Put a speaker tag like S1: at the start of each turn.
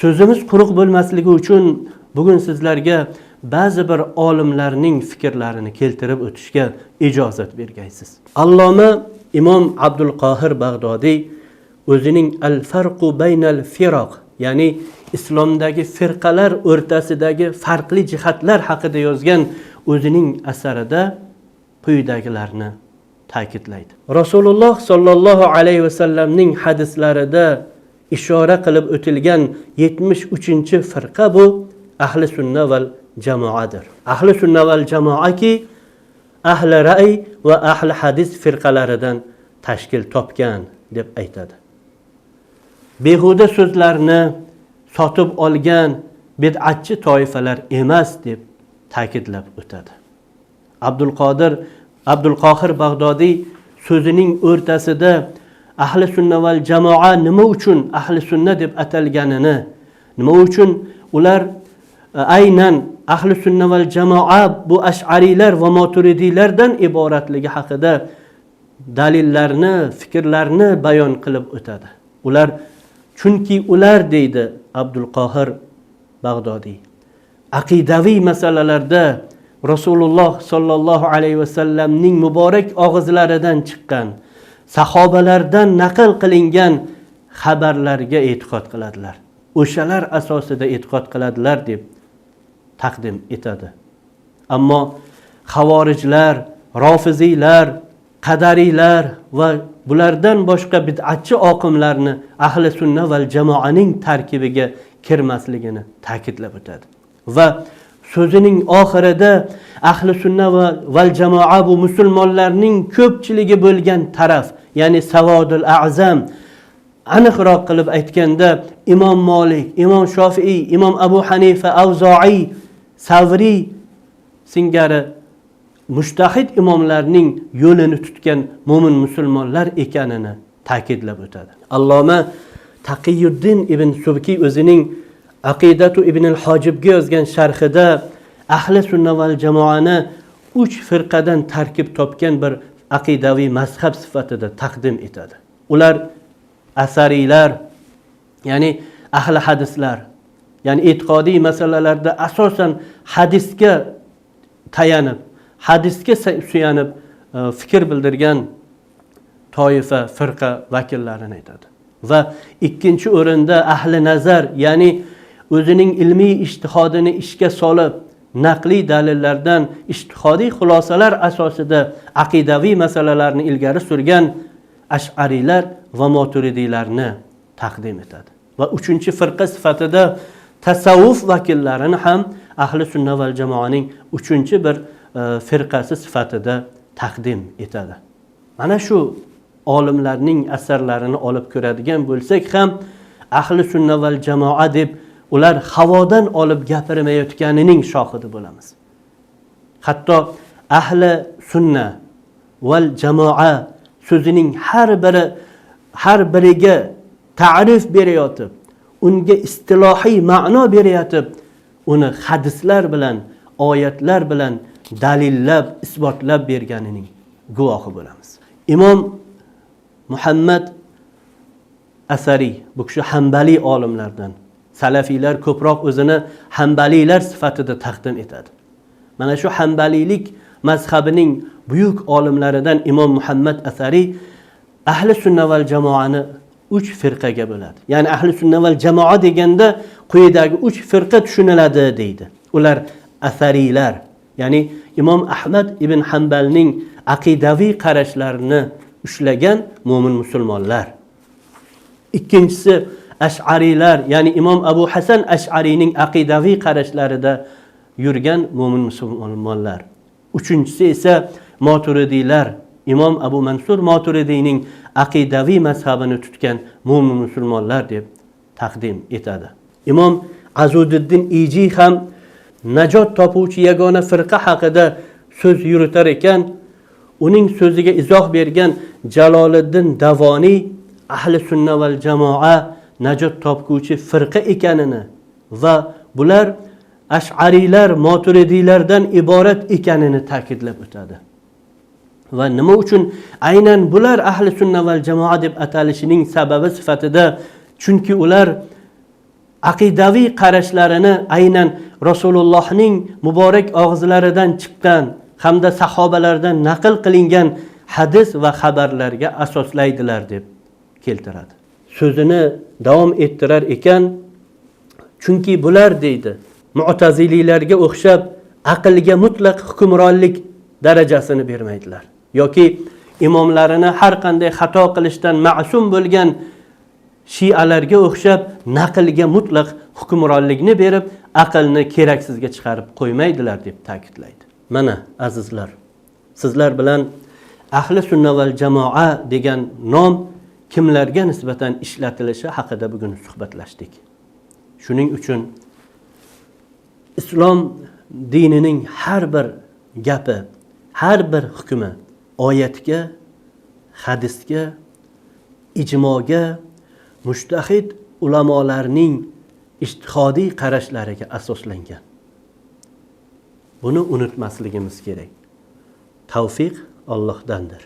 S1: So'zimiz quruq bo'lmasligi uchun bugun sizlarga ba'zi bir olimlarning fikrlarini keltirib o'tishga ijozat bergaysiz. Alloma Imom Abdul Qohir Bag'dodiy o'zining Al-Farqu baynal Firaq, ya'ni islomdagi firqalar o'rtasidagi farqli jihatlar haqida yozgan o'zining asarida quyidagilarni ta'kidlaydi. Rasululloh sollallohu alayhi vasallamning hadislarida ishora qilib o'tilgan 73-firqa bu ahli sunna val jamoadir. Ahli sunna val jamoaki ahli ra'y va ahli hadis firqalaridan tashkil topgan deb aytadi. Behuda so'zlarni sotib olgan bid'atchi toifalar emas deb ta'kidlab o'tadi. Abdul Qohir Bag'dodiy so'zining o'rtasida ahli sunna val jamoa nima uchun ahli sunna deb atalganini, nima uchun ular aynan ahli sunna val jamoa bu ash'ariylar va moturidiylardan iboratligi haqida dalillarni, fikrlarni bayon qilib o'tadi. Chunki ular deydi Abdul Qohir Bag'dodiy, aqidaviy masalalarda Rasululloh sollallohu alayhi vasallamning muborak og'izlaridan chiqqan, sahobalardan naql qilingan xabarlarga e'tiqod qiladilar. O'shalar asosida e'tiqod qiladilar deb taqdim etadi. Ammo xavorijlar, rofiziylar, qadariylar va bulardan boshqa bid'atchi oqimlarni ahli sunna val jamoaning tarkibiga kirmasligini ta'kidlab o'tadi. Va so'zining oxirida ahli sunna val jamoa bu musulmonlarning ko'pchiligi bo'lgan taraf, ya'ni savodul a'zam, aniqroq qilib aytganda Imom Malik, Imom Shofiiy, Imom Abu Hanifa, Avzoiy, Savriy singari mujtahid imomlarning yo'lini tutgan mo'min musulmonlar ekanini ta'kidlab o'tadi. Alloma Taqiyuddin ibn Subki o'zining Aqidatu ibn al-Hojibga yozgan sharhida ahli sunna val jamoani 3 firqadan tarkib topgan bir aqidaviy mazhab sifatida taqdim etadi. Ular asariylar, ya'ni ahli hadislar, ya'ni e'tiqodiy masalalarda asosan hadisga tayanib, hadisga suyanib fikr bildirgan toifa, firqa vakillarini aytadi. Va ikkinchi o'rinda ahli nazar, ya'ni o'zining ilmiy ijtihodini ishga solib, naqliy dalillardan ijtihodiy xulosalar asosida aqidaviy masalalarni ilgari surgan ash'ariylar va moturidiylarni taqdim etadi. Va uchinchi firqa sifatida tasavvuf vakillarini ham ahli sunna val jamoaning uchinchi bir firqasi sifatida taqdim etadi. Mana shu olimlarning asarlarini olib ko'radigan bo'lsak ham ahli sunna val jamoa deb ular havodan olib gapirmayotganining shohidi bo'lamiz. Hatto ahli sunna val jamoa so'zining har biriga ta'rif berayotib, unga istilohiy ma'no berayotib, uni hadislar bilan, oyatlar bilan dalillab, isbotlab berganining guvohi bo'lamiz. Imom Muhammad Asari, bu kishi Hanbali olimlardan. Salafiylar ko'proq o'zini Hanbaliylar sifatida taqdim etadi. Mana shu Hanbaliylik mazhabining buyuk olimlaridan Imom Muhammad Asari ahli sunna val jamoani 3 firqaga bo'ladi. Ya'ni ahli sunna val jamoa deganda quyidagi 3 firqa tushuniladi deydi. Ular asariylar, ya'ni Imom Ahmad ibn Hanbalning aqidaviy qarashlarini ushlagan mo'min musulmonlar. Ikkinchisi ash'ariylar, ya'ni Imom Abu Hasan Ash'ariyning aqidaviy qarashlarida yurgan mo'min musulmonlar. Uchinchisi esa moturidiylar, Imom Abu Mansur Moturidiyning aqidaviy mazhabini tutgan mo'min musulmonlar deb taqdim etadi. Imom Azuddin Iji ham najot topuvchi yagona firqa haqida so'z yuritar ekan, uning so'ziga izoh bergan Jaloliddin Davoniy ahli sunna val jamoa najot topuvchi firqa ekanini va bular ash'ariylar, moturidiylardan iborat ekanini ta'kidlab o'tadi. Va nima uchun aynan bular ahli sunna val jamoa deb atalishining sababi sifatida, chunki ular aqidaviy qarashlarini aynan Rasulullohning muborak og'izlaridan chiqqan hamda sahobalardan naql qilingan hadis va xabarlarga asoslaydilar deb keltiradi. So'zini davom ettirar ekan, chunki bular deydi, Mu'taziliylarga o'xshab aqlga mutlaq hukmronlik darajasini bermaydilar yoki imomlarini har qanday xato qilishdan ma'sum bo'lgan Shialarga o'xshab naqlga mutlaq hukmronlikni berib, aqlni keraksizga chiqarib qo'ymaydilar deb ta'kidlaydi. Mana azizlar, sizlar bilan ahli sunna val jamoa degan nom kimlarga nisbatan ishlatilishi haqida bugun suhbatlashdik. Shuning uchun islom dinining har bir gapi, har bir hukmi oyatga, hadisga, ijmoga, mujtahid ulamolarning ijtihodiy qarashlariga asoslangan. Buni unutmasligimiz kerak. Tavfiq Allohdandir.